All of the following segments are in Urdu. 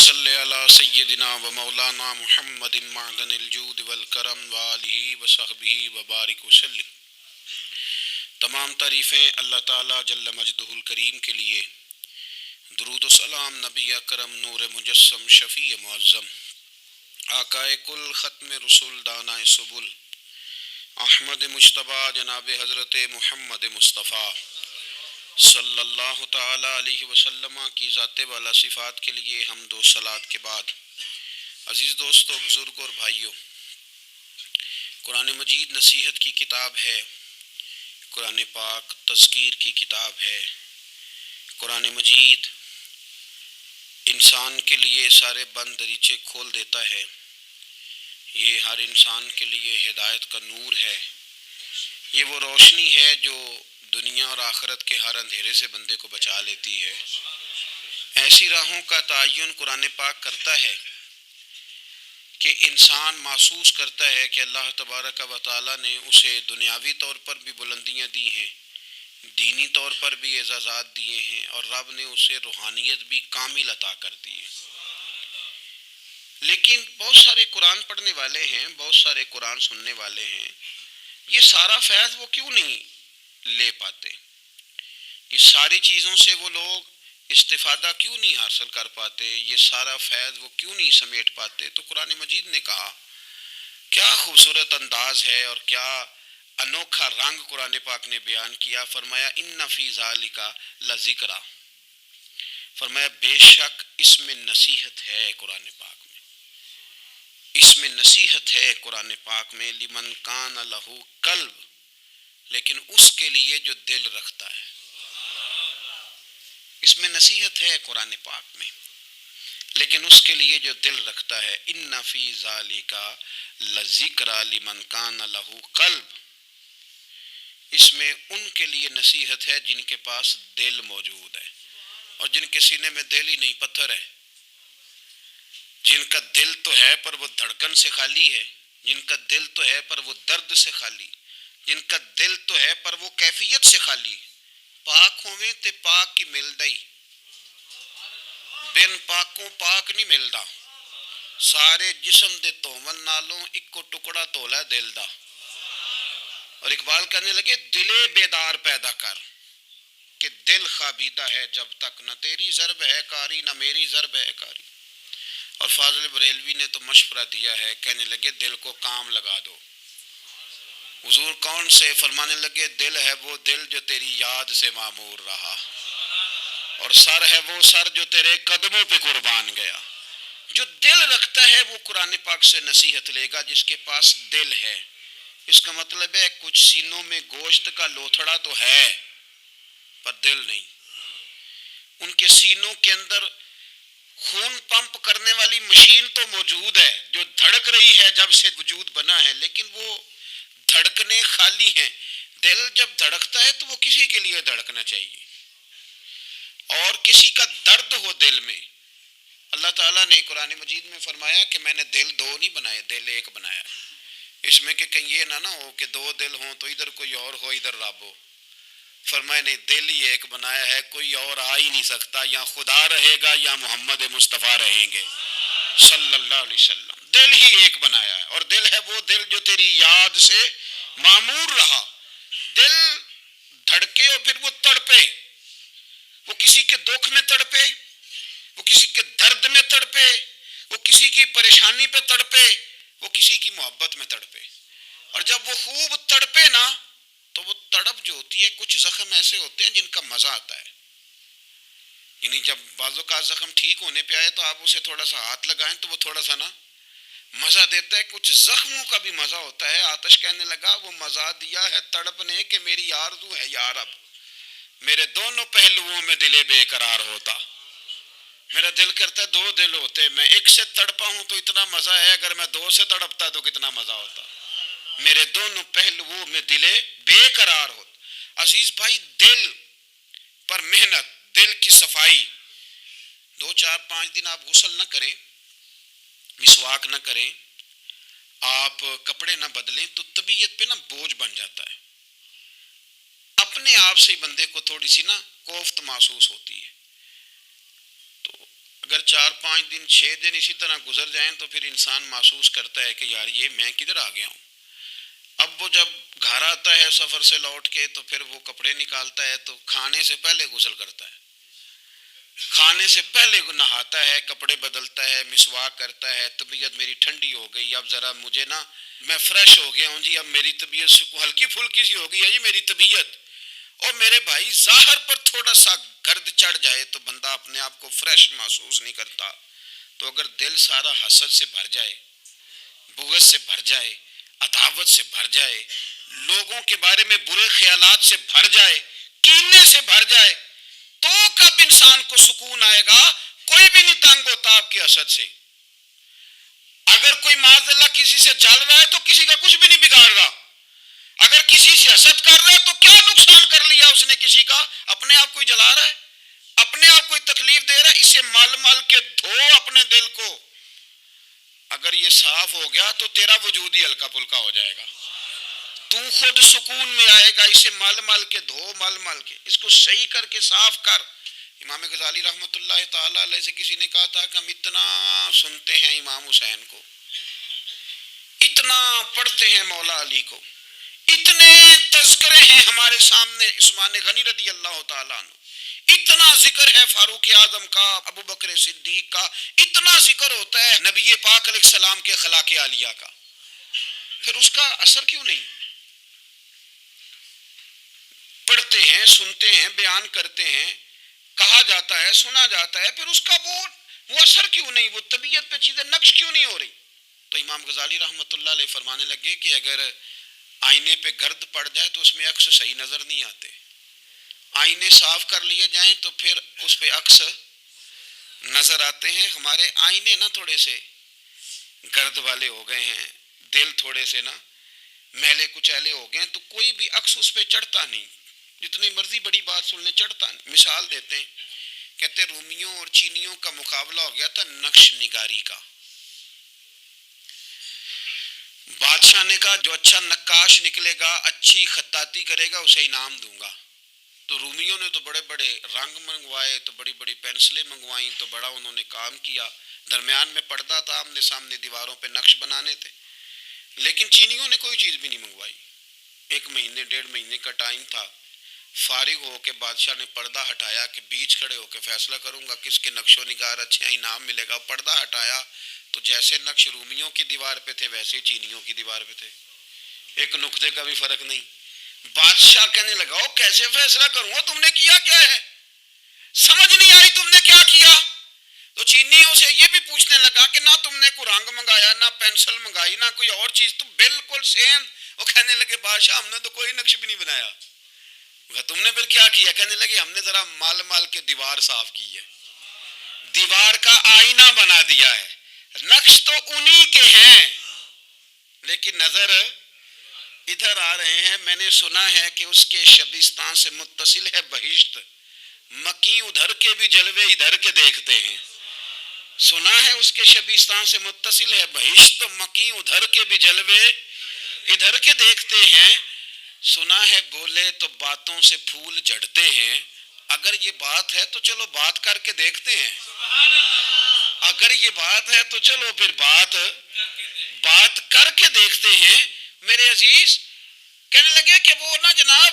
صلی علی سیدنا و مولانا محمد معدن الجود والکرم وآلہ وصحبہ وبارک وسلم۔ تمام تعریفیں اللہ تعالیٰ جل مجدہ الکریم کے لیے، درود و سلام نبی اکرم نور مجسم شفیع معظم آقائے کل ختم رسول دانائے سبل احمد مجتبیٰ جناب حضرت محمد مصطفیٰ صلی اللہ تعالیٰ علیہ وسلم کی ذات والا صفات کے لیے حمد و صلات کے بعد، عزیز دوستو، بزرگ اور بھائیوں، قرآن مجید نصیحت کی کتاب ہے، قرآن پاک تذکیر کی کتاب ہے۔ قرآن مجید انسان کے لیے سارے بند دریچے کھول دیتا ہے۔ یہ ہر انسان کے لیے ہدایت کا نور ہے۔ یہ وہ روشنی ہے جو دنیا اور آخرت کے ہر اندھیرے سے بندے کو بچا لیتی ہے۔ ایسی راہوں کا تعین قرآن پاک کرتا ہے کہ انسان محسوس کرتا ہے کہ اللہ تبارک و تعالیٰ نے اسے دنیاوی طور پر بھی بلندیاں دی ہیں، دینی طور پر بھی اعزازات دیے ہیں، اور رب نے اسے روحانیت بھی کامل عطا کر دی ہے۔ لیکن بہت سارے قرآن پڑھنے والے ہیں، بہت سارے قرآن سننے والے ہیں، یہ سارا فیض وہ کیوں نہیں لے پاتے؟ یہ ساری چیزوں سے وہ لوگ استفادہ کیوں نہیں حاصل کر پاتے؟ یہ سارا فیض وہ کیوں نہیں سمیٹ پاتے؟ تو قرآن مجید نے کہا، کیا خوبصورت انداز ہے اور کیا انوکھا رنگ قرآن پاک نے بیان کیا۔ فرمایا ان فی ذالک لذکری، فرمایا بے شک اس میں نصیحت ہے قرآن پاک میں، اس میں نصیحت ہے قرآن پاک میں، لمن کان لہ قلب، لیکن اس کے لیے جو دل رکھتا ہے۔ اس میں نصیحت ہے قرآن پاک میں، لیکن اس کے لیے جو دل رکھتا ہے۔ ان فی ذالک لذکری لمن کان لہ قلب، اس میں ان کے لیے نصیحت ہے جن کے پاس دل موجود ہے، اور جن کے سینے میں دل ہی نہیں، پتھر ہے۔ جن کا دل تو ہے پر وہ دھڑکن سے خالی ہے، جن کا دل تو ہے پر وہ درد سے خالی، جن کا دل تو ہے پر وہ کیفیت سے خالی۔ پاک ہوویں تے پاک کی ملدا ہی، بن پاکوں پاک نہیں ملدا۔ سارے جسم دے دھوون نالوں اکو ٹکڑا دھولا دل دا۔ اور اقبال کہنے لگے، دلے بیدار پیدا کر کہ دل خوابیدہ ہے جب تک، نہ تیری ضرب ہے کاری نہ میری ضرب ہے کاری۔ اور فاضل بریلوی نے تو مشورہ دیا ہے، کہنے لگے دل کو کام لگا دو۔ حضور کون سے؟ فرمانے لگے دل ہے وہ دل جو تیری یاد سے معمور رہا، اور سر ہے وہ سر جو تیرے قدموں پہ قربان گیا۔ جو دل رکھتا ہے وہ قرآن پاک سے نصیحت لے گا، جس کے پاس دل ہے۔ اس کا مطلب ہے کچھ سینوں میں گوشت کا لوتھڑا تو ہے پر دل نہیں۔ ان کے سینوں کے اندر خون پمپ کرنے والی مشین تو موجود ہے جو دھڑک رہی ہے جب سے وجود بنا ہے، لیکن وہ دھڑکنے خالی ہیں۔ دل جب دھڑکتا ہے تو وہ کسی کے لیے دھڑکنا چاہیے، اور کسی کا درد ہو دل میں۔ اللہ تعالیٰ نے قرآن مجید میں فرمایا کہ میں نے دل دو نہیں بنائے، دل ایک بنایا۔ اس میں کہ کہیں یہ نہ ہو کہ دو دل ہوں تو ادھر کوئی اور ہو ادھر رب ہو۔ فرمایا نہیں، دل ہی ایک بنایا ہے، کوئی اور آ ہی نہیں سکتا، یا خدا رہے گا یا محمد مصطفیٰ رہیں گے صلی اللہ علیہ وسلم۔ دل ہی ایک بنایا ہے، اور دل ہے وہ دل جو تیری یاد سے معمور رہا۔ دل دھڑکے اور پھر وہ تڑپے، وہ کسی کے دکھ میں تڑپے، وہ کسی کے درد میں تڑپے، وہ کسی کی پریشانی پہ تڑپے، وہ کسی کی محبت میں تڑپے۔ اور جب وہ خوب تڑپے نا تو وہ تڑپ جو ہوتی ہے، کچھ زخم ایسے ہوتے ہیں جن کا مزہ آتا ہے۔ یعنی جب بازو کا زخم ٹھیک ہونے پہ آئے تو آپ اسے تھوڑا سا ہاتھ لگائیں تو وہ تھوڑا سا نا مزہ دیتا ہے۔ کچھ زخموں کا بھی مزہ ہوتا ہے۔ آتش کہنے لگا وہ مزہ دیا ہے تڑپ نے کہ میری آرزو ہے یا رب، میرے دونوں پہلوؤں میں دل بے قرار ہوتا۔ میرا دل کرتا ہے دو دل ہوتے، میں ایک سے تڑپا ہوں تو اتنا مزہ ہے، اگر میں دو سے تڑپتا تو کتنا مزہ ہوتا۔ میرے دونوں پہلوؤں میں دل بے قرار ہوتا۔ عزیز بھائی، دل پر محنت، دل کی صفائی، 2-4-5 دن آپ غسل نہ کریں، مسواک نہ کریں، آپ کپڑے نہ بدلیں تو طبیعت پہ نا بوجھ بن جاتا ہے۔ اپنے آپ سے بندے کو تھوڑی سی نا کوفت محسوس ہوتی ہے۔ تو اگر 4-5 دن 6 دن اسی طرح گزر جائیں تو پھر انسان محسوس کرتا ہے کہ یار یہ میں کدھر آ گیا ہوں. اب وہ جب گھر آتا ہے سفر سے لوٹ کے تو پھر وہ کپڑے نکالتا ہے تو کھانے سے پہلے غسل کرتا ہے, کھانے سے پہلے نہاتا ہے, کپڑے بدلتا ہے, مسواک کرتا ہے. طبیعت میری ٹھنڈی ہو گئی, اب ذرا مجھے نا میں فریش ہو گیا ہوں جی, اب میری طبیعت ہلکی پھلکی سی ہو گئی ہے جی میری طبیعت. اور میرے بھائی ظاہر پر تھوڑا سا گرد چڑھ جائے تو بندہ اپنے آپ کو فریش محسوس نہیں کرتا. تو اگر دل سارا حسد سے بھر جائے, بغض سے بھر جائے, عداوت سے بھر جائے, لوگوں کے بارے میں برے خیالات سے بھر جائے, کینے سے بھر جائے, تو کب انسان کو سکون آئے گا؟ کوئی بھی نہیں تنگ ہوتا آپ کی حسد سے. اگر کوئی معاذ اللہ کسی سے جل رہا ہے تو کسی کا کچھ بھی نہیں بگاڑ رہا. اگر کسی سے حسد کر رہا ہے تو کیا نقصان کر لیا اس نے کسی کا؟ اپنے آپ کو جلا رہا ہے, اپنے آپ کو تکلیف دے رہا ہے. اسے مل مل کے دھو اپنے دل کو. اگر یہ صاف ہو گیا تو تیرا وجود ہی ہلکا پھلکا ہو جائے گا, تو خود سکون میں آئے گا. اسے مل مل کے دھو, مل مل کے اس کو صحیح کر کے صاف کر. امام غزالی رحمۃ اللہ تعالیٰ علیہ سے کسی نے کہا تھا کہ ہم اتنا سنتے ہیں امام حسین کو, اتنا پڑھتے ہیں مولا علی کو, اتنے تذکرے ہیں ہمارے سامنے عثمان غنی رضی اللہ تعالیٰ عنہ, اتنا ذکر ہے فاروق اعظم کا, ابو بکر صدیق کا, اتنا ذکر ہوتا ہے نبی پاک علیہ السلام کے اخلاق عالیہ کا, پھر اس کا اثر کیوں نہیں؟ پڑھتے ہیں, سنتے ہیں, بیان کرتے ہیں, کہا جاتا ہے, سنا جاتا ہے, پھر اس کا وہ اثر کیوں نہیں؟ وہ طبیعت پہ چیزیں نقش کیوں نہیں ہو رہی؟ تو امام غزالی رحمۃ اللہ علیہ فرمانے لگے کہ اگر آئینے پہ گرد پڑ جائے تو اس میں عکس صحیح نظر نہیں آتے, آئینے صاف کر لیے جائیں تو پھر اس پہ عکس نظر آتے ہیں. ہمارے آئینے نا تھوڑے سے گرد والے ہو گئے ہیں, دل تھوڑے سے نا میلے کچیلے ہو گئے ہیں, تو کوئی بھی عکس اس پہ چڑھتا نہیں, جتنی مرضی بڑی بات سن لیں چڑھتا نہیں. مثال دیتے ہیں, کہتے رومیوں اور چینیوں کا مقابلہ ہو گیا تھا نقش نگاری کا. بادشاہ نے کہا جو اچھا نقاش نکلے گا, اچھی خطاطی کرے گا, اسے انعام دوں گا. تو رومیوں نے تو بڑے بڑے رنگ منگوائے, تو بڑی بڑی پینسلیں منگوائیں, تو بڑا انہوں نے کام کیا. درمیان میں پردہ تھا, آمنے سامنے دیواروں پہ نقش بنانے تھے. لیکن چینیوں نے کوئی چیز بھی نہیں منگوائی. 1 مہینے 1.5 مہینے کا ٹائم تھا. فارغ ہو کے بادشاہ نے پردہ ہٹایا کہ بیچ کھڑے ہو کے فیصلہ کروں گا کس کے نقش و نگار اچھے ہیں, انعام ملے گا. پردہ ہٹایا تو جیسے نقش رومیوں کی دیوار پہ تھے ویسے چینیوں کی دیوار پہ تھے, ایک نقطے کا بھی فرق نہیں. بادشاہ کہنے لگا او کیسے فیصلہ کروں, تم نے کیا کیا ہے, سمجھ نہیں آئی تم نے کیا کیا. تو چینیوں سے یہ بھی پوچھنے لگا کہ نہ تم نے کوئی رنگ منگایا, نہ پینسل منگائی, نہ کوئی اور چیز, تو بالکل سیم. وہ کہنے لگے بادشاہ ہم نے تو کوئی نقش بھی نہیں بنایا. تم نے پھر کیا کیا؟ کہنے لگے ہم نے ذرا مال مال کے دیوار صاف کی ہے, دیوار کا آئینہ بنا دیا ہے. نقش تو انہی کے ہیں لیکن نظر ادھر آ رہے ہیں. میں نے سنا ہے کہ اس کے شبستان سے متصل ہے بہشت, مکی ادھر کے بھی جلوے ادھر کے دیکھتے ہیں. سنا ہے اس کے شبستان سے متصل ہے بہشت, مکی ادھر کے بھی جلوے ادھر کے دیکھتے ہیں. سنا ہے بولے تو باتوں سے پھول جھڑتے ہیں. اگر یہ بات ہے تو چلو بات کر کے دیکھتے ہیں, اگر یہ بات ہے تو چلو پھر بات کر کے دیکھتے ہیں. میرے عزیز کہنے لگے کہ وہ نا جناب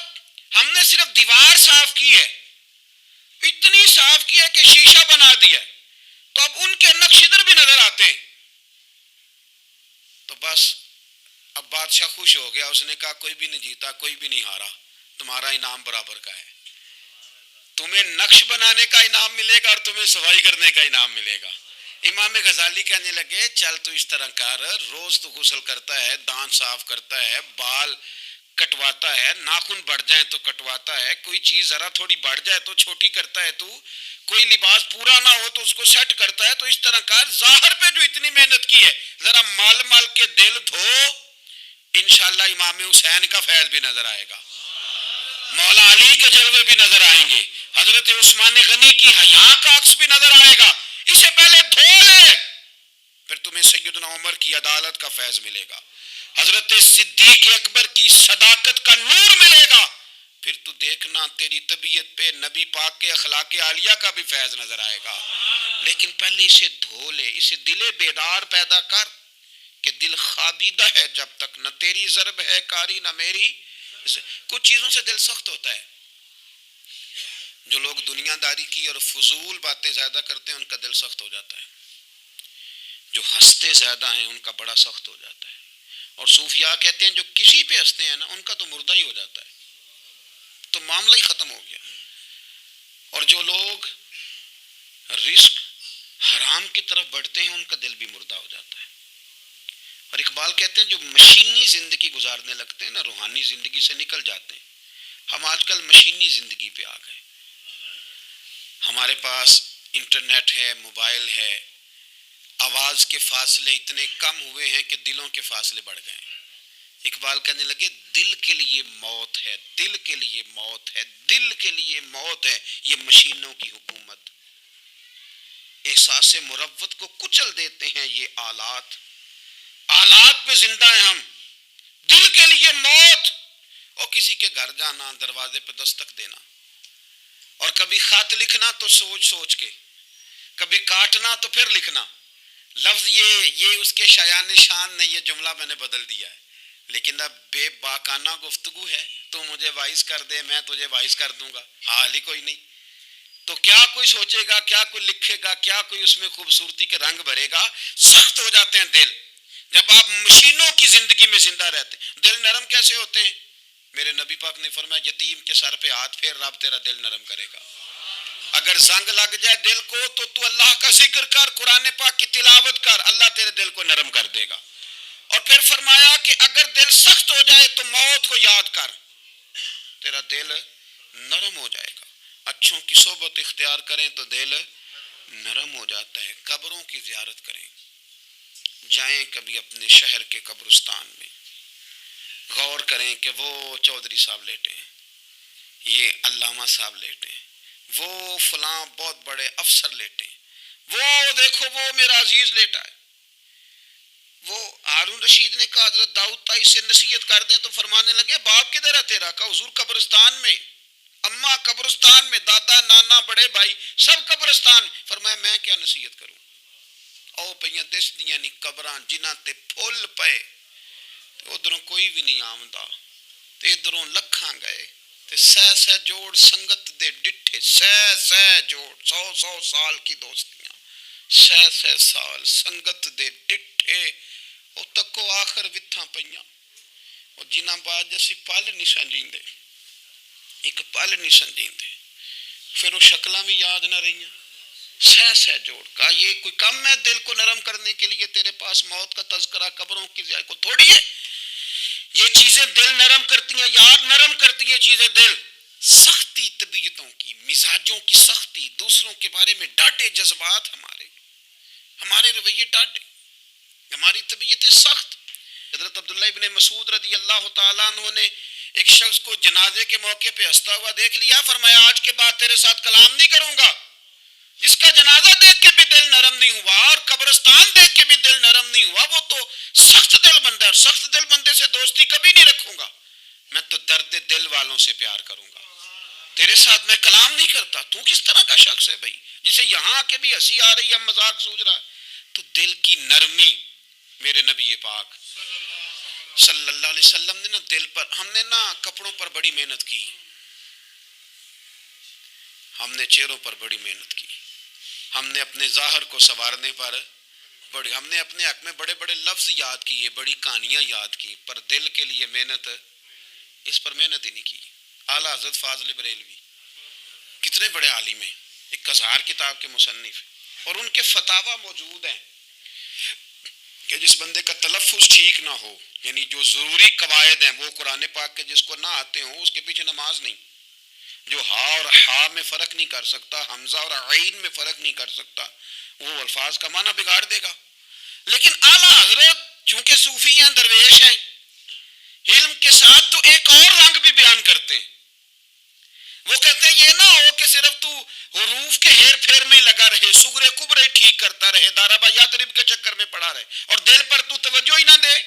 ہم نے صرف دیوار صاف کی ہے, اتنی صاف کی ہے کہ شیشہ بنا دیا, تو اب ان کے نقش ادھر بھی نظر آتے. تو بس اب بادشاہ خوش ہو گیا, اس نے کہا کوئی بھی نہیں جیتا, کوئی بھی نہیں ہارا, تمہارا انعام برابر کا ہے. تمہیں نقش بنانے کا انعام ملے گا اور تمہیں صفائی کرنے کا انعام ملے گا. امام غزالی کہنے لگے چل تو اس طرح کر, روز تو غسل کرتا ہے, دانت صاف کرتا ہے, بال کٹواتا ہے, ناخن بڑھ جائیں تو کٹواتا ہے, کوئی چیز ذرا تھوڑی بڑھ جائے تو چھوٹی کرتا ہے, تو کوئی لباس پورا نہ ہو تو اس کو سیٹ کرتا ہے. تو اس طرح کر, ظاہر پہ جو اتنی محنت کی ہے ذرا مال مال کے دل دھو, انشاءاللہ امام حسین کا فیض بھی نظر آئے گا, مولا علی کے جلوے بھی نظر آئیں گے, حضرت عثمان غنی کی حیا کا عکس بھی نظر آئے گا. اسے پہلے دھو لے, پھر تمہیں سیدنا عمر کی عدالت کا فیض ملے گا, حضرت صدیق اکبر کی صداقت کا نور ملے گا, پھر تو دیکھنا تیری طبیعت پہ نبی پاک کے اخلاق عالیہ کا بھی فیض نظر آئے گا. لیکن پہلے اسے دھو لے, اسے دل بیدار پیدا کر کہ دل خوابیدہ ہے جب تک, نہ تیری ضرب ہے کاری نہ میری. کچھ چیزوں سے دل سخت ہوتا ہے. جو لوگ دنیا داری کی اور فضول باتیں زیادہ کرتے ہیں ان کا دل سخت ہو جاتا ہے. جو ہنستے زیادہ ہیں ان کا بڑا سخت ہو جاتا ہے. اور صوفیاء کہتے ہیں جو کسی پہ ہنستے ہیں نا ان کا تو مردہ ہی ہو جاتا ہے, تو معاملہ ہی ختم ہو گیا. اور جو لوگ رزق حرام کی طرف بڑھتے ہیں ان کا دل بھی مردہ ہو جاتا ہے. اور اقبال کہتے ہیں جو مشینی زندگی گزارنے لگتے ہیں نا روحانی زندگی سے نکل جاتے ہیں. ہم آج کل مشینی زندگی پہ آ گئے. ہمارے پاس انٹرنیٹ ہے, موبائل ہے, آواز کے فاصلے اتنے کم ہوئے ہیں کہ دلوں کے فاصلے بڑھ گئے ہیں. اقبال کہنے لگے دل کے لیے موت ہے, دل کے لیے موت ہے, دل کے لیے موت ہے یہ مشینوں کی حکومت. احساس مروت کو کچل دیتے ہیں یہ آلات, آلات پہ زندہ ہیں ہم. دل کے لیے موت. اور کسی کے گھر جانا, دروازے پہ دستک دینا, اور کبھی خط لکھنا تو سوچ سوچ کے, کبھی کاٹنا تو پھر لکھنا. لفظ یہ اس کے شایان شان نے یہ جملہ میں نے بدل دیا ہے, لیکن اب بے باکانہ گفتگو ہے. تو مجھے وائس کر دے, میں تجھے وائس کر دوں گا, حال ہی کوئی نہیں. تو کیا کوئی سوچے گا, کیا کوئی لکھے گا, کیا کوئی اس میں خوبصورتی کے رنگ بھرے گا. سخت ہو جاتے ہیں دل جب آپ مشینوں کی زندگی میں زندہ رہتے ہیں. دل نرم کیسے ہوتے ہیں؟ میرے نبی پاک نے فرمایا یتیم کے سر پہ ہاتھ پھیر, رب تیرا دل نرم کرے گا. اگر زنگ لگ جائے دل کو تو اللہ کا ذکر کر, قرآن پاک کی تلاوت کر, اللہ تیرے دل کو نرم کر دے گا. اور پھر فرمایا کہ اگر دل سخت ہو جائے تو موت کو یاد کر, تیرا دل نرم ہو جائے گا. اچھوں کی صحبت اختیار کریں تو دل نرم ہو جاتا ہے. قبروں کی زیارت کریں, جائیں کبھی اپنے شہر کے قبرستان میں, غور کریں کہ وہ چودھری صاحب لیٹے ہیں, یہ علامہ صاحب لیٹے ہیں, وہ فلاں بہت بڑے افسر لیٹے ہیں, وہ دیکھو وہ میرا عزیز لیٹا ہے. وہ ہارون رشید نے کہا حضرت داؤد تائی سے نصیحت کر دیں, تو فرمانے لگے باپ کدھر ہے تیرا؟ کہا حضور قبرستان میں, اماں قبرستان میں, دادا نانا بڑے بھائی سب قبرستان. فرمایا میں کیا نصیحت کروں؟ او پہ دس دیاں نی قبراں جنہاں تے پھول پے, ادھروں کوئی بھی نہیں آمدا, تے ادھروں لکھاں گئے, تے سہ جوڑ سنگت دے ڈٹھے, سہ جوڑ 100 سال کی دوستیاں, سہ سال سنگت دے ڈٹھے, او تکو آخر وتھاں پئیاں, او جنہاں بعد اسی پل نہیں سنجیندے, ایک پل نہیں سنجیندے, پھر وہ شکلاں بھی یاد نہ رہیاں. سہ جوڑ کا یہ کوئی کم ہے دل کو نرم کرنے کے لیے؟ تیرے پاس موت کا تذکرہ قبروں کی زیادہ کو تھوڑی ہے. یہ چیزیں دل نرم کرتی ہیں, یاد نرم کرتی ہیں چیزیں دل. سختی طبیعتوں کی, مزاجوں کی سختی, دوسروں کے بارے میں ڈاٹے جذبات, ہمارے رویے ڈاٹے, ہماری طبیعتیں سخت. حضرت عبداللہ ابن مسعود رضی اللہ تعالیٰ عنہ نے ایک شخص کو جنازے کے موقع پہ ہنستا ہوا دیکھ لیا, فرمایا آج کے بعد تیرے ساتھ کلام نہیں کروں گا. جس کا جنازہ دیکھ کے بھی دل نرم نہیں ہوا اور قبرستان دیکھ کے بھی دل نرم نہیں ہوا, وہ تو سخت دل بندہ ہے. اور سخت دل بندے سے دوستی کبھی نہیں رکھوں گا. میں تو درد دل والوں سے پیار کروں گا, تیرے ساتھ میں کلام نہیں کرتا. تو کس طرح کا شخص ہے بھائی جسے یہاں کے بھی ہنسی آ رہی ہے, مذاق سوچ رہا ہے؟ تو دل کی نرمی, میرے نبی پاک صلی اللہ علیہ وسلم نے نا دل پر, ہم نے نا کپڑوں پر بڑی محنت کی, ہم نے چہروں پر بڑی محنت کی, ہم نے اپنے ظاہر کو سنوارنے پر بڑی, ہم نے اپنے حق میں بڑے بڑے لفظ یاد کیے, بڑی کہانیاں یاد کی, پر دل کے لیے محنت, اس پر محنت ہی نہیں کی. اعلیٰ حضرت فاضل بریلوی کتنے بڑے عالم ہیں, 1000 کتاب کے مصنف, اور ان کے فتاوا موجود ہیں کہ جس بندے کا تلفظ ٹھیک نہ ہو, یعنی جو ضروری قواعد ہیں وہ قرآن پاک کے جس کو نہ آتے ہوں اس کے پیچھے نماز نہیں. جو ہا اور ہا میں فرق نہیں کر سکتا, حمزہ اور عین میں فرق نہیں کر سکتا, وہ الفاظ کا معنی بگاڑ دے گا. لیکن اعلیٰ حضرت چونکہ صوفی ہیں, درویش ہیں, علم کے ساتھ تو ایک اور رنگ بھی بیان کرتے ہیں. وہ کہتے ہیں یہ نہ ہو کہ صرف تو حروف کے ہیر پھیر میں لگا رہے, سغرے کبرے ٹھیک کرتا رہے, دارابا یادرب کے چکر میں پڑا رہے, اور دل پر تو توجہ ہی نہ دے.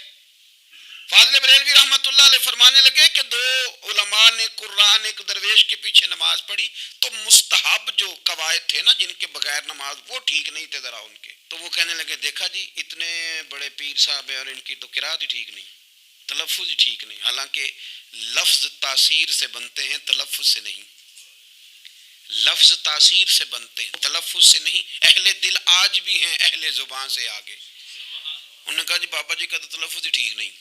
فاضل بریلوی رحمۃ اللہ علیہ فرمانے لگے کہ دو علماء نے قرآن ایک درویش کے پیچھے نماز پڑھی تو مستحب جو قواعد تھے نا جن کے بغیر نماز وہ ٹھیک نہیں تھے ذرا ان کے، تو وہ کہنے لگے دیکھا جی اتنے بڑے پیر صاحب ہیں اور ان کی تو قرات ہی ٹھیک نہیں، تلفظ ہی ٹھیک نہیں، حالانکہ لفظ تاثیر سے بنتے ہیں تلفظ سے نہیں، لفظ تاثیر سے بنتے ہیں تلفظ سے نہیں، اہل دل آج بھی ہیں اہل زبان سے آگے۔ انہوں نے کہا جی بابا جی کا تو تلفظ ہی ٹھیک نہیں۔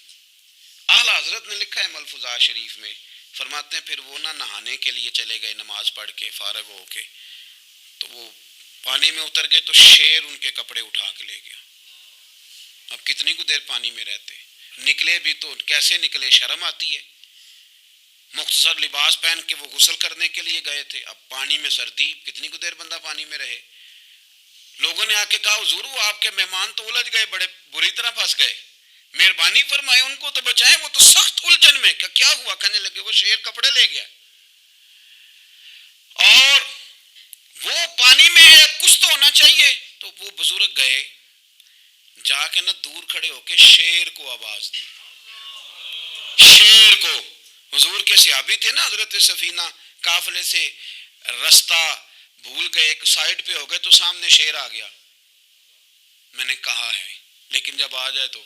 اعلیٰ حضرت نے لکھا ہے ملفوظات شریف میں، فرماتے ہیں پھر وہ نہ نہانے کے لیے چلے گئے نماز پڑھ کے فارغ ہو کے، تو وہ پانی میں اتر گئے تو شیر ان کے کپڑے اٹھا کے لے گیا۔ اب کتنی کو دیر پانی میں رہتے، نکلے بھی تو کیسے نکلے، شرم آتی ہے، مختصر لباس پہن کے وہ غسل کرنے کے لیے گئے تھے، اب پانی میں سردی، کتنی کو دیر بندہ پانی میں رہے۔ لوگوں نے آ کے کہا حضور وہ آپ کے مہمان تو الجھ گئے، بڑے بری طرح پھنس گئے، مہربانی فرمائے ان کو تو بچائیں، وہ تو سخت الجھن میں۔ کیا ہوا؟ کہنے لگے وہ شیر کپڑے لے گیا، اور وہ پانی میں ہے، کچھ تو ہونا چاہیے۔ تو وہ بزرگ گئے جا کے نہ دور کھڑے ہو کے شیر کو آواز دی، شیر کو۔ حضور کے صحابی تھے نا حضرت سفینہ، قافلے سے رستہ بھول گئے، ایک سائڈ پہ ہو گئے تو سامنے شیر آ گیا۔ میں نے کہا ہے لیکن جب آ جائے تو،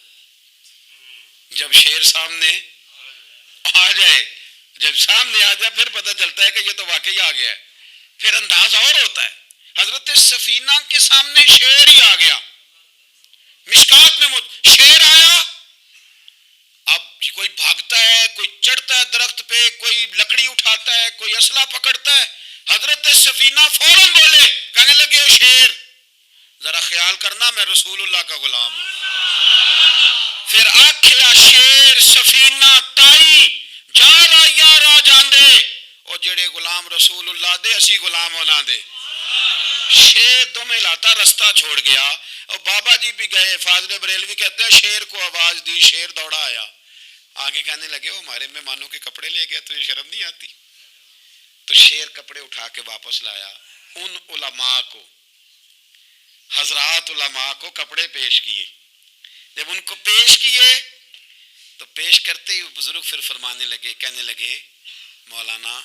جب شیر سامنے آ جائے، جب سامنے آ جائے پھر پتہ چلتا ہے کہ یہ تو واقعی آ گیا ہے، پھر انداز اور ہوتا ہے۔ حضرت سفینہ کے سامنے شیر ہی آ گیا، مشکات میں شیر آیا، اب کوئی بھاگتا ہے، کوئی چڑھتا ہے درخت پہ، کوئی لکڑی اٹھاتا ہے، کوئی اسلحہ پکڑتا ہے۔ حضرت سفینہ فوراً بولے، کہنے لگے شیر ذرا خیال کرنا میں رسول اللہ کا غلام ہوں۔ پھر آکھیا شیر سفینہ تائی جا را یارا جاندے، اور جڑے غلام رسول اللہ دے اسی غلام ہونا دے۔ شیر دم ہلاتا رستہ چھوڑ گیا، اور بابا جی بھی گئے، فاضل بریلوی کہتے ہیں شیر کو آواز دی، شیر دوڑا آیا، آگے کہنے لگے وہ ہمارے مہمانوں کے کپڑے لے گیا، تو یہ شرم نہیں آتی؟ تو شیر کپڑے اٹھا کے واپس لایا، ان علماء کو، حضرات علماء کو کپڑے پیش کیے، جب ان کو پیش کیے تو پیش کرتے ہی بزرگ پھر فرمانے لگے، کہنے لگے مولانا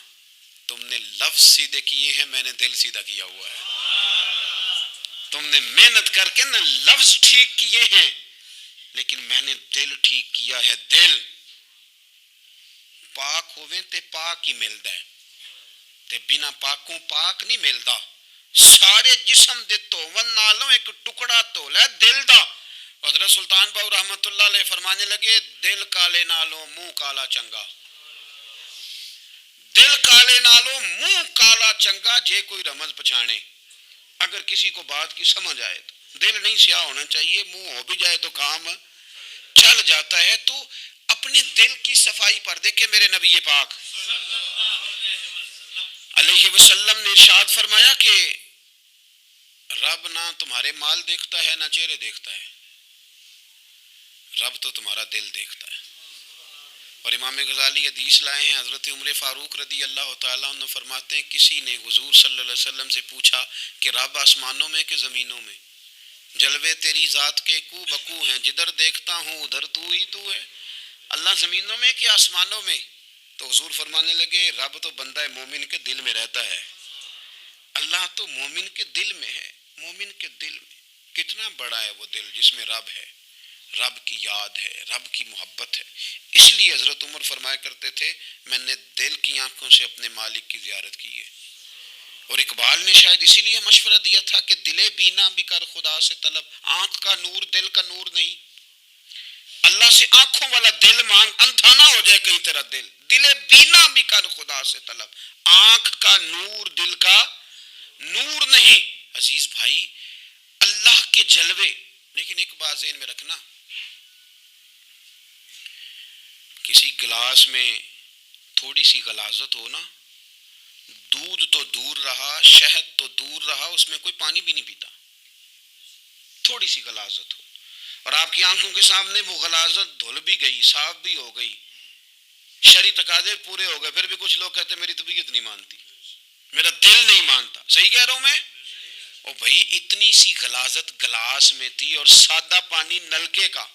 تم نے لفظ سیدھے کیے ہیں، میں نے دل سیدھا کیا ہوا ہے، تم نے محنت کر کے نا لفظ ٹھیک کیے ہیں لیکن میں نے دل ٹھیک کیا ہے۔ دل پاک ہوئے تے پاک ہی ملتا ہے، تے بنا پاکوں پاک نہیں ملتا۔ سارے جسم دے توون نالوں ایک ٹکڑا تولا ہے دل دا۔ حضرت سلطان باؤ رحمت اللہ علیہ فرمانے لگے دل کالے نالوں منہ کالا چنگا، دل کالے نالوں منہ کالا چنگا، جے کوئی رمز پچھانے، اگر کسی کو بات کی سمجھ آئے تو دل نہیں سیاہ ہونا چاہیے، منہ ہو بھی جائے تو کام چل جاتا ہے۔ تو اپنے دل کی صفائی پر دیکھیں میرے نبی پاک علیہ وسلم نے ارشاد فرمایا کہ رب نہ تمہارے مال دیکھتا ہے نہ چہرے دیکھتا ہے، رب تو تمہارا دل دیکھتا ہے۔ اور امام غزالی حدیث لائے ہیں، حضرت عمر فاروق رضی اللہ تعالیٰ عنہ فرماتے ہیں کسی نے حضور صلی اللہ علیہ وسلم سے پوچھا کہ رب آسمانوں میں کہ زمینوں میں؟ جلوے تیری ذات کے کو بکو ہیں، جدھر دیکھتا ہوں ادھر تو ہی تو ہے۔ اللہ زمینوں میں کہ آسمانوں میں؟ تو حضور فرمانے لگے رب تو بندہ مومن کے دل میں رہتا ہے، اللہ تو مومن کے دل میں ہے۔ مومن کے دل میں کتنا بڑا ہے وہ دل جس میں رب ہے، رب کی یاد ہے، رب کی محبت ہے۔ اس لیے حضرت عمر فرمایا کرتے تھے میں نے دل کی آنکھوں سے اپنے مالک کی زیارت کی ہے۔ اور اقبال نے شاید اسی لیے مشورہ دیا تھا کہ دل بینا بھی کر خدا سے طلب، آنکھ کا نور دل کا نور نہیں، اللہ سے آنکھوں والا دل مانگ، اندھا نہ ہو جائے کہیں تیرا دل، دل بینا بھی کر خدا سے طلب، آنکھ کا نور دل کا نور نہیں۔ عزیز بھائی اللہ کے جلوے، لیکن ایک بات ذہن میں رکھنا، کسی گلاس میں تھوڑی سی غلاظت ہو نا، دودھ تو دور رہا، شہد تو دور رہا، اس میں کوئی پانی بھی نہیں پیتا، تھوڑی سی غلاظت ہو، اور آپ کی آنکھوں کے سامنے وہ غلاظت دھل بھی گئی، صاف بھی ہو گئی، شرعی تقاضے پورے ہو گئے، پھر بھی کچھ لوگ کہتے ہیں میری طبیعت نہیں مانتی، میرا دل نہیں مانتا۔ صحیح کہہ رہا ہوں میں؟ او بھائی اتنی سی غلاظت گلاس میں تھی اور سادہ پانی نلکے کا،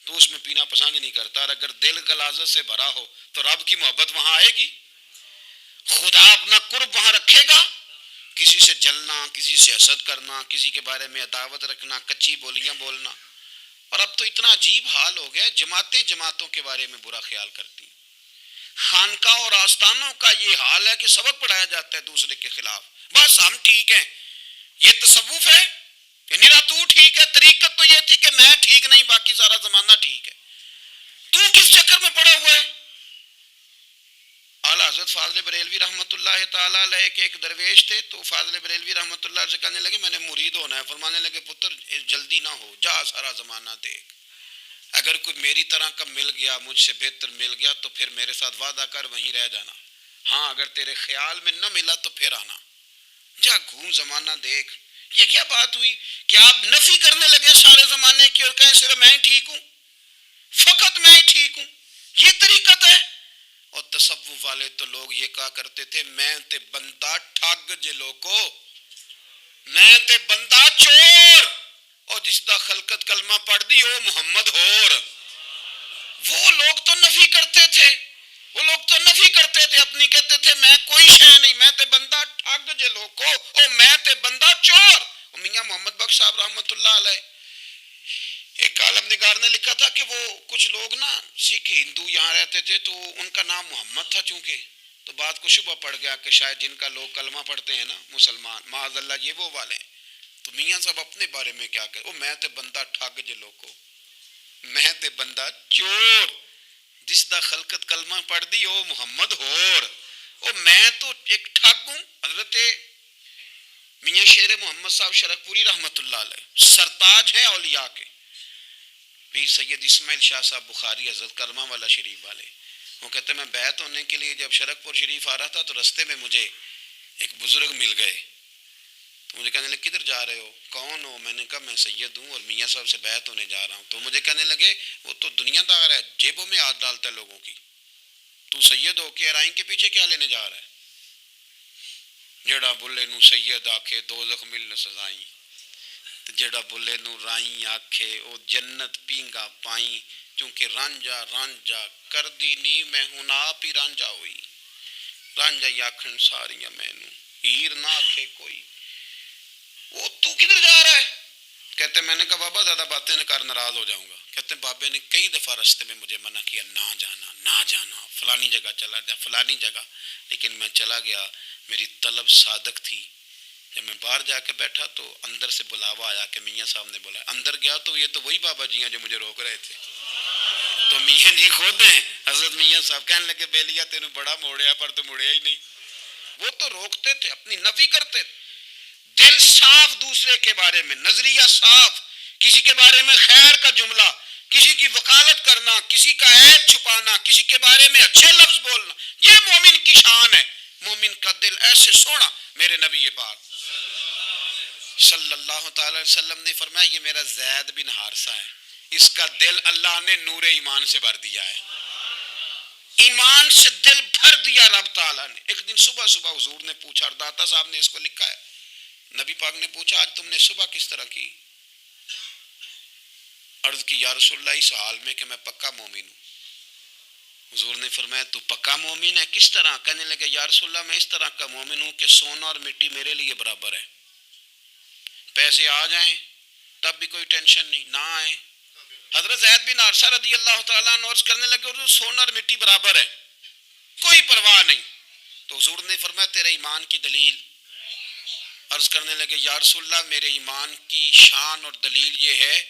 تو اس میں پینا پسند نہیں کرتا. اور اگر دل غلاظت سے بھرا ہو تو رب کی محبت وہاں آئے گی. خدا اپنا قرب وہاں رکھے گا. کسی سے جلنا, کسی سے حسد کرنا, کسی کے بارے میں عداوت رکھنا, کچی بولیاں بولنا. اور اب تو اتنا عجیب حال ہو گیا, جماعتیں جماعتوں کے بارے میں برا خیال کرتی. خانقاہ اور آستانوں کا یہ حال ہے کہ سبق پڑھایا جاتا ہے دوسرے کے خلاف. بس ہم ٹھیک ہیں. یہ تصوف ہے کہ نیرا تو ٹھیک ہے. طریقت تو یہ تھی کہ میں ٹھیک نہیں, باقی سارا زمانہ ٹھیک ہے. تو کس چکر میں پڑا ہوا ہے؟ اعلیٰ حضرت فاضل بریلوی رحمۃ اللہ تعالیٰ علیہ کے ایک درویش تھے. تو فاضل بریلوی رحمۃ اللہ سے کہنے لگے میں نے مرید ہونا ہے. فرمانے لگے پتر جلدی نہ ہو, جا سارا زمانہ دیکھ. اگر کوئی میری طرح کا مل گیا, مجھ سے بہتر مل گیا, تو پھر میرے ساتھ وعدہ کر وہیں رہ جانا. ہاں اگر تیرے خیال میں نہ ملا تو پھر آنا. جا گھوم زمانہ دیکھ. یہ کیا بات ہوئی کہ آپ نفی کرنے لگے سارے زمانے کی اور کہیں صرف میں ہی ٹھیک ہوں, فقط میں ہی ٹھیک ہوں. یہ طریقت ہے. اور تصوف والے تو لوگ یہ کہا کرتے تھے میں تے بندہ ٹھگ جے لوکو, میں تے بندہ چور, اور جس دا خلقت کلمہ پڑھ دی او محمد ہور. وہ لوگ تو نفی کرتے تھے, وہ لوگ تو نفی کرتے تھے اپنی, کہتے تھے میں کوئی شے نہیں, میں تے بندہ ٹھگ جے لوکو, او میں تے بندہ چور. میاں محمد بخش صاحب رحمۃ اللہ علیہ, ایک عالم نگار نے لکھا تھا کہ وہ کچھ لوگ نا سکھ ہندو یہاں رہتے تھے, تو ان کا نام محمد تھا چونکہ, تو بات کو شبہ پڑ گیا کہ شاید جن کا لوگ کلمہ پڑھتے ہیں نا مسلمان, معاذ اللہ یہ وہ والے ہیں. تو میاں صاحب اپنے بارے میں کیا کہ میں تے بندہ ٹھگ جے لوکو, میں تے بندہ چور, جس دا خلقت کلمہ پڑھ دی او محمد ہور. او میں تو ایک ٹھگ ہوں. حضرت میاں شیر محمد صاحب شرک پوری رحمۃ اللہ علیہ سرتاج ہیں اولیاء کے. پیر سید اسماعیل شاہ صاحب بخاری حضرت کلمہ والا شریف والے, وہ کہتے ہیں میں بیعت ہونے کے لیے جب شرک پور شریف آ رہا تھا تو رستے میں مجھے ایک بزرگ مل گئے. تو مجھے کہنے لگے کدھر جا رہے ہو, کون ہو؟ میں نے کہا میں سید ہوں اور میاں صاحب سے بیعت ہونے جا رہا ہوں. تو مجھے کہنے لگے وہ تو دنیا دار ہے, جیبوں میں ہاتھ ڈالتا ہے لوگوں کی, تو سید ہو کے ارائیں کے پیچھے کیا لینے جا رہا ہے؟ جڑا بلے نو سید آکھے دوزخ مل نہ سزائیں, جڑا بلے نو رائیں آکھے او جنت پینگا پائیں. چونکہ رانجا رانجا کر دی نی میں ہوں آپ ہی رانجا ہوئی, رانجا آکھن ساریاں مینوں ہیر نہ آکھے کوئی. وہ تو کدھر جا رہا ہے؟ کہتے میں نے کہا بابا زیادہ باتیں نہ کر, ناراض ہو جاؤں گا. کہتے بابے نے کئی دفعہ راستے میں مجھے منع کیا, نہ جانا نہ جانا, فلانی جگہ چلا جا فلانی جگہ, لیکن میں چلا گیا. میری طلب صادق تھی. جب میں باہر جا کے بیٹھا تو اندر سے بلاوا آیا کہ میاں صاحب نے بولا. اندر گیا تو یہ تو وہی بابا جی ہیں جو مجھے روک رہے تھے. تو میاں جی خود ہیں حضرت میاں صاحب, کہنے لگے بیلیا تینوں بڑا موڑیا پر تو مڑیا ہی نہیں. وہ تو روکتے تھے, اپنی نفی کرتے تھے. دل صاف دوسرے کے بارے میں, نظریہ صاف, کسی کے بارے میں خیر کا جملہ, کسی کی وکالت کرنا, کسی کا عیب چھپانا, کسی کے بارے میں اچھے لفظ بولنا, یہ مومن کی شان ہے. مومن کا دل ایسے سونا. میرے نبی پاک صلی اللہ تعالی وسلم نے فرمایا یہ میرا زید بن حارثہ ہے, اس کا دل اللہ نے نور ایمان سے بھر دیا ہے. ایمان سے دل بھر دیا رب تعالیٰ نے. ایک دن صبح صبح حضور نے پوچھا, اور داتا صاحب نے اس کو لکھا ہے, نبی پاک نے پوچھا آج تم نے صبح کس طرح کی؟ عرض کی یا رسول اللہ اس حال میں کہ میں پکا مومن ہوں. حضور نے فرمایا تو پکا مومن ہے, کس طرح؟ کہنے لگے یا رسول اللہ میں اس طرح کا مومن ہوں کہ سونا اور مٹی میرے لیے برابر ہے, پیسے آ جائیں تب بھی کوئی ٹینشن نہیں, نہ آئے. حضرت زید بن حارثہ رضی اللہ تعالیٰ عنہ عرض کرنے لگے سونا اور مٹی برابر ہے, کوئی پرواہ نہیں. تو حضور نے فرمایا تیرے ایمان کی دلیل؟ عرض کرنے لگے یا رسول اللہ میرے ایمان کی شان اور دلیل یہ ہے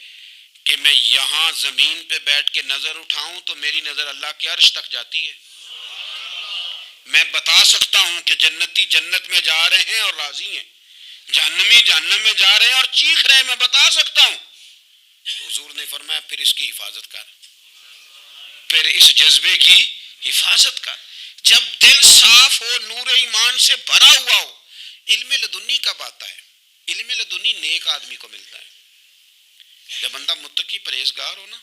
کہ میں یہاں زمین پہ بیٹھ کے نظر اٹھاؤں تو میری نظر اللہ کے عرش تک جاتی ہے. میں بتا سکتا ہوں کہ جنتی جنت میں جا رہے ہیں اور راضی ہیں, جہنمی جہنم میں جا رہے ہیں اور چیخ رہے ہیں, میں بتا سکتا ہوں. حضور نے فرمایا پھر اس کی حفاظت کر, پھر اس جذبے کی حفاظت کر. جب دل صاف ہو, نور ایمان سے بھرا ہوا ہو, علم لدنی کب آتا ہے؟ علم لدنی نیک آدمی کو ملتا ہے. جب بندہ متقی پرہیزگار ہو نا,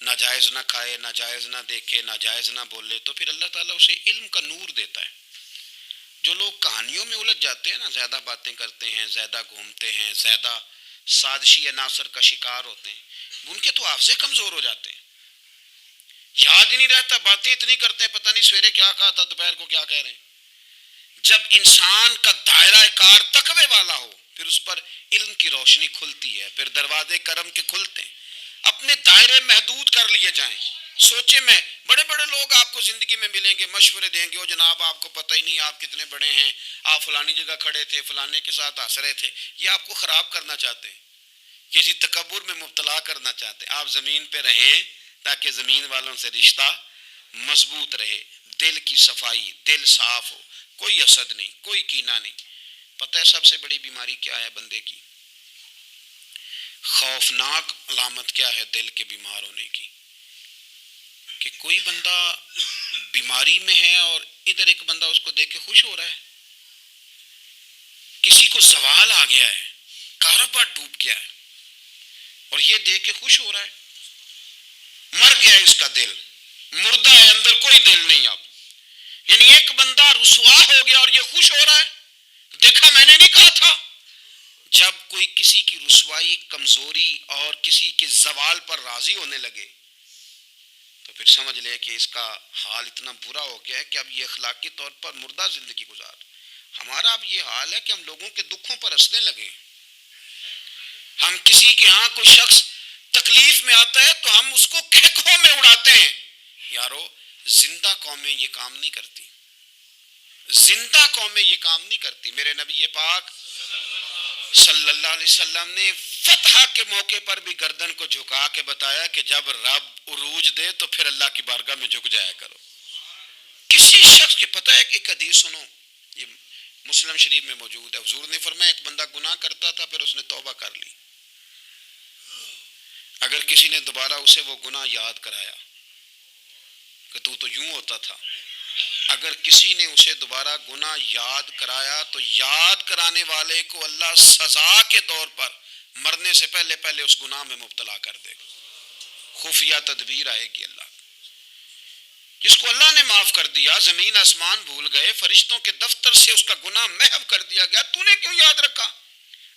ناجائز نہ کھائے, ناجائز نہ دیکھے, ناجائز نہ بولے, تو پھر اللہ تعالیٰ اسے علم کا نور دیتا ہے. جو لوگ کہانیوں میں الجھ جاتے ہیں نا, زیادہ باتیں کرتے ہیں, زیادہ گھومتے ہیں, زیادہ سازشی عناصر کا شکار ہوتے ہیں، ان کے تو حافظے کمزور ہو جاتے ہیں، یاد ہی نہیں رہتا، باتیں اتنی کرتے ہیں پتہ نہیں سویرے کیا کہا تھا دوپہر کو کیا کہہ رہے ہیں۔ جب انسان کا دائرہ کار تقوی والا ہو پھر اس پر علم کی روشنی کھلتی ہے، پھر دروازے کرم کے کھلتے ہیں، اپنے دائرے محدود کر لیے جائیں۔ سوچے میں بڑے بڑے لوگ آپ کو زندگی میں ملیں گے، مشورے دیں گے، وہ جناب آپ کو پتہ ہی نہیں آپ کتنے بڑے ہیں، آپ فلانی جگہ کھڑے تھے، فلانے کے ساتھ ہنس رہے تھے، یہ آپ کو خراب کرنا چاہتے ہیں، کسی تکبر میں مبتلا کرنا چاہتے ہیں۔ آپ زمین پہ رہیں تاکہ زمین والوں سے رشتہ مضبوط رہے، دل کی صفائی، دل صاف ہو، کوئی حسد نہیں، کوئی کینہ نہیں۔ پتہ ہے سب سے بڑی بیماری کیا ہے بندے کی؟ خوفناک علامت کیا ہے دل کے بیمار ہونے کی؟ کہ کوئی بندہ بیماری میں ہے اور ادھر ایک بندہ اس کو دیکھ کے خوش ہو رہا ہے، کسی کو زوال آ گیا ہے، کاروبار ڈوب گیا ہے اور یہ دیکھ کے خوش ہو رہا ہے، مر گیا ہے اس کا دل، مردہ ہے، اندر کوئی دل نہیں۔ اب یعنی ایک بندہ رسوا ہو گیا اور یہ خوش ہو رہا ہے، دیکھا میں نے نہیں کہا تھا۔ جب کوئی کسی کی رسوائی، کمزوری اور کسی کے زوال پر راضی ہونے لگے تو پھر سمجھ لے کہ اس کا حال اتنا برا ہو گیا ہے کہ اب یہ اخلاقی طور پر مردہ زندگی گزار۔ ہمارا اب یہ حال ہے کہ ہم لوگوں کے دکھوں پر ہنسنے لگے، ہم کسی کے ہاں کوئی شخص تکلیف میں آتا ہے تو ہم اس کو کھیکوں میں اڑاتے ہیں۔ یارو زندہ قومیں یہ کام نہیں کرتی، زندہ قومیں یہ کام نہیں کرتی۔ میرے نبی پاک صلی اللہ علیہ وسلم نے فتح کے موقع پر بھی گردن کو جھکا کے بتایا کہ جب رب عروج دے تو پھر اللہ کی بارگاہ میں جھک جایا کرو۔ کسی شخص کے پتہ ہے ایک حدیث سنو، یہ مسلم شریف میں موجود ہے، حضور نے فرمایا ایک بندہ گناہ کرتا تھا پھر اس نے توبہ کر لی، اگر کسی نے دوبارہ اسے وہ گناہ یاد کرایا کہ تو یوں ہوتا تھا، اگر کسی نے اسے دوبارہ گناہ یاد کرایا تو یاد کرانے والے کو اللہ سزا کے طور پر مرنے سے پہلے پہلے اس گناہ میں مبتلا کر دے گا، خفیہ تدبیر آئے گی اللہ۔ جس کو اللہ نے معاف کر دیا، زمین آسمان بھول گئے، فرشتوں کے دفتر سے اس کا گناہ محو کر دیا گیا، تو نے کیوں یاد رکھا؟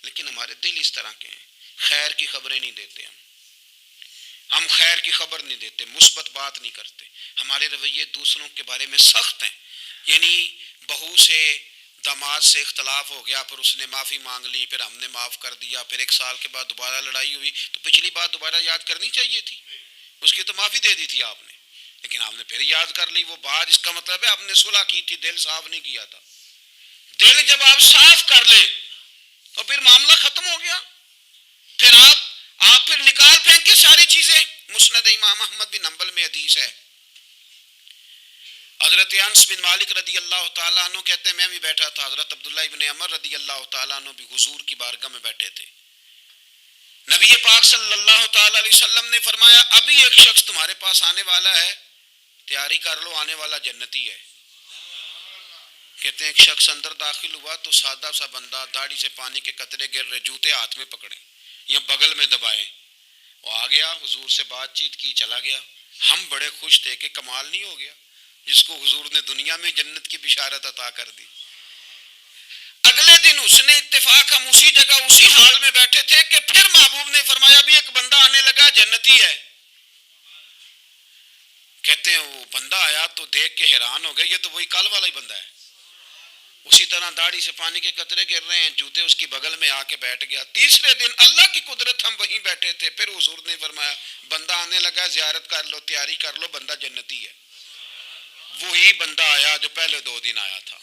لیکن ہمارے دل اس طرح کے ہیں، خیر کی خبریں نہیں دیتے، ہم خیر کی خبر نہیں دیتے، مثبت بات نہیں کرتے، ہمارے رویے دوسروں کے بارے میں سخت ہیں۔ یعنی بہو سے داماد سے اختلاف ہو گیا، پھر اس نے معافی مانگ لی، پھر ہم نے معاف کر دیا، پھر ایک سال کے بعد دوبارہ لڑائی ہوئی تو پچھلی بات دوبارہ یاد کرنی چاہیے تھی، اس کی تو معافی دے دی تھی آپ نے، لیکن آپ نے پھر یاد کر لی وہ بات، اس کا مطلب ہے آپ نے صلح کی تھی، دل صاف نہیں کیا تھا۔ دل جب آپ صاف کر لیں تو پھر معاملہ ختم ہو گیا، پھر آپ پھر نکال پھینکے ساری چیزیں۔ مسند امام احمد بن حنبل میں حدیث ہے، حضرت انس بن مالک رضی اللہ تعالیٰ عنہ کہتے ہیں میں بھی بیٹھا تھا، حضرت عبداللہ ابن عمر رضی اللہ تعالیٰ عنہ بھی حضور کی بارگاہ میں بیٹھے تھے، نبی پاک صلی اللہ تعالیٰ علیہ وسلم نے فرمایا ابھی ایک شخص تمہارے پاس آنے والا ہے، تیاری کر لو، آنے والا جنتی ہے۔ کہتے ہیں ایک شخص اندر داخل ہوا تو سادہ سا بندہ، داڑھی سے پانی کے قطرے گر رہے، جوتے ہاتھ میں پکڑے یا بغل میں دبائے، وہ آ گیا، حضور سے بات چیت کی، چلا گیا۔ ہم بڑے خوش تھے کہ کمال نہیں ہو گیا، جس کو حضور نے دنیا میں جنت کی بشارت عطا کر دی۔ اگلے دن اس نے اتفاق، ہم اسی جگہ اسی حال میں بیٹھے تھے کہ پھر محبوب نے فرمایا بھی ایک بندہ آنے لگا، جنتی ہے۔ کہتے ہیں وہ بندہ آیا تو دیکھ کے حیران ہو گئے، یہ تو وہی کل والا ہی بندہ ہے، اسی طرح داڑھی سے پانی کے قطرے گر رہے ہیں، جوتے اس کی بغل میں آ کے بیٹھ گیا۔ تیسرے دن اللہ کی قدرت ہم وہیں بیٹھے تھے، پھر حضور نے فرمایا بندہ آنے لگا، زیارت کر لو، تیاری کر لو، بندہ جنتی ہے۔ وہی بندہ آیا جو پہلے 2 دن آیا تھا۔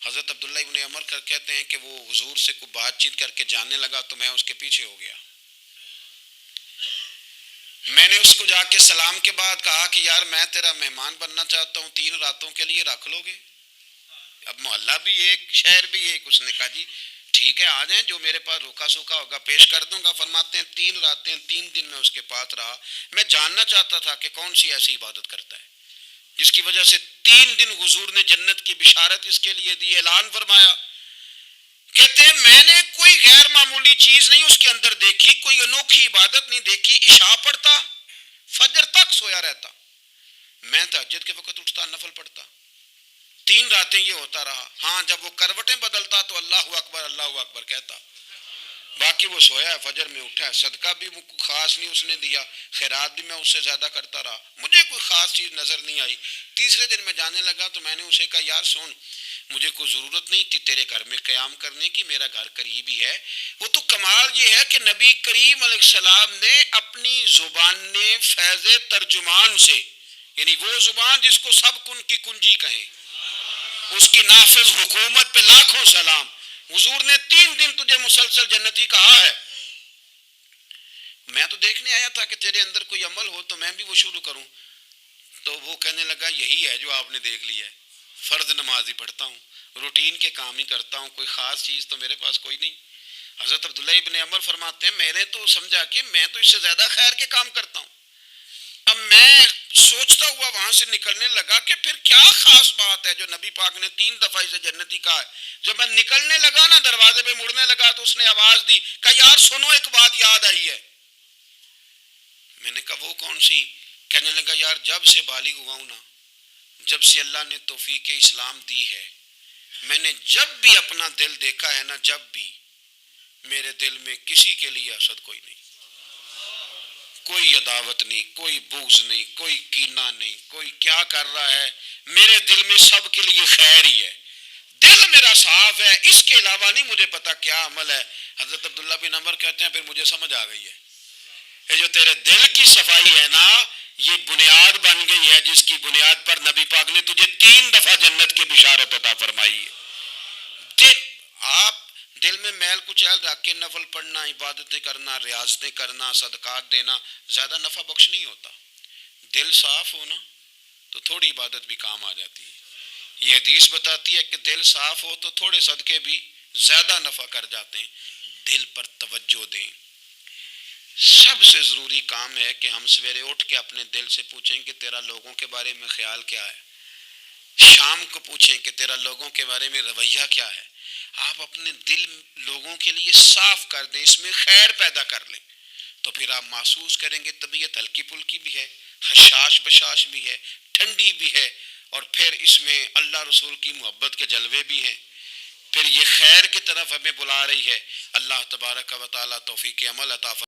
حضرت عبداللہ ابن عمر کہتے ہیں کہ وہ حضور سے کوئی بات چیت کر کے جانے لگا تو میں اس کے پیچھے ہو گیا، میں نے اس کو جا کے سلام کے بعد کہا کہ یار میں تیرا مہمان بننا چاہتا ہوں، 3 راتوں کے لیے رکھ لو گے؟ اب محلہ بھی ایک، شہر بھی ایک۔ اس نے کہا جی ٹھیک ہے، آ جائیں، جو میرے پاس روکھا سوکھا ہوگا پیش کر دوں گا۔ فرماتے ہیں 3 راتیں 3 دن میں اس کے پاس رہا، میں جاننا چاہتا تھا کہ کون سی ایسی عبادت کرتا ہے جس کی وجہ سے 3 دن حضور نے جنت کی بشارت اس کے لیے دی، اعلان فرمایا۔ کہتے ہیں میں نے کوئی غیر معمولی چیز نہیں اس کے اندر دیکھی، کوئی انوکھی عبادت نہیں دیکھی، عشاء پڑھتا، فجر تک سویا رہتا، میں تہجد کے وقت اٹھتا، نفل پڑھتا، 3 راتیں یہ ہوتا رہا۔ ہاں جب وہ کروٹیں بدلتا تو اللہ اکبر کہتا، باقی وہ سویا ہے، فجر میں اٹھا ہے، صدقہ بھی وہ خاص نہیں اس نے دیا، خیرات بھی میں اس سے زیادہ کرتا رہا، مجھے کوئی خاص چیز نظر نہیں آئی۔ تیسرے دن میں جانے لگا تو میں نے اسے کہا یار سن، مجھے کوئی ضرورت نہیں تھی تیرے گھر میں قیام کرنے کی، میرا گھر قریب ہی ہے۔ وہ تو کمال یہ ہے کہ نبی کریم علیہ السلام نے اپنی زبان نے فیض ترجمان سے، یعنی وہ زبان جس کو سب کن کی کنجی کہیں، اس کی نافذ حکومت پہ لاکھوں سلام، حضور نے 3 دن تجھے مسلسل جنتی کہا ہے۔ میں تو دیکھنے آیا تھا کہ تیرے اندر کوئی عمل ہو تو میں بھی وہ شروع کروں۔ تو وہ کہنے لگا یہی ہے جو آپ نے دیکھ لیا ہے، فرض نماز ہی پڑھتا ہوں، روٹین کے کام ہی کرتا ہوں، کوئی خاص چیز تو میرے پاس کوئی نہیں۔ حضرت عبداللہ ابن عمر فرماتے ہیں میں نے تو سمجھا کہ میں تو اس سے زیادہ خیر کے کام کرتا ہوں۔ اب میں سوچتا ہوا وہاں سے نکلنے لگا کہ پھر کیا خاص بات ہے جو نبی پاک نے 3 دفعہ اسے جنتی کہا ہے۔ جب میں نکلنے لگا نا، دروازے پہ مڑنے لگا تو اس نے آواز دی کہ یار سنو، ایک بات یاد آئی ہے۔ میں نے کہا وہ کون سی؟ کہنے لگا یار جب سے بالغ ہوا ہوں نا، جب سے اللہ نے توفیق اسلام دی ہے، میں نے جب بھی اپنا دل دیکھا ہے نا، جب بھی میرے دل میں کسی کے لیے حسد کوئی نہیں، کوئی عداوت نہیں، کوئی بغض نہیں، کوئی کینہ نہیں، کوئی کیا کر رہا ہے، میرے دل میں سب کے لیے خیر ہی ہے، دل میرا صاف ہے، اس کے علاوہ نہیں مجھے پتا کیا عمل ہے۔ حضرت عبداللہ بن عمر کہتے ہیں پھر مجھے سمجھ آ گئی ہے، یہ جو تیرے دل کی صفائی ہے نا، یہ بنیاد بن گئی ہے جس کی بنیاد پر نبی پاک نے تجھے 3 دفعہ جنت کی بشارت عطا فرمائی ہے۔ دل، آپ دل میں میل کچیل رکھ کے نفل پڑھنا، عبادتیں کرنا، ریاضتیں کرنا، صدقات دینا زیادہ نفع بخش نہیں ہوتا۔ دل صاف ہونا تو تھوڑی عبادت بھی کام آ جاتی ہے۔ یہ حدیث بتاتی ہے کہ دل صاف ہو تو تھوڑے صدقے بھی زیادہ نفع کر جاتے ہیں۔ دل پر توجہ دیں۔ سب سے ضروری کام ہے کہ ہم سویرے اٹھ کے اپنے دل سے پوچھیں کہ تیرا لوگوں کے بارے میں خیال کیا ہے، شام کو پوچھیں کہ تیرا لوگوں کے بارے میں رویہ کیا ہے۔ آپ اپنے دل لوگوں کے لیے صاف کر دیں، اس میں خیر پیدا کر لیں، تو پھر آپ محسوس کریں گے طبیعت ہلکی پھلکی بھی ہے، حشاش بشاش بھی ہے، ٹھنڈی بھی ہے، اور پھر اس میں اللہ رسول کی محبت کے جلوے بھی ہیں۔ پھر یہ خیر کی طرف ہمیں بلا رہی ہے۔ اللہ تبارک و تعالیٰ توفیق عمل عطا فرمائے۔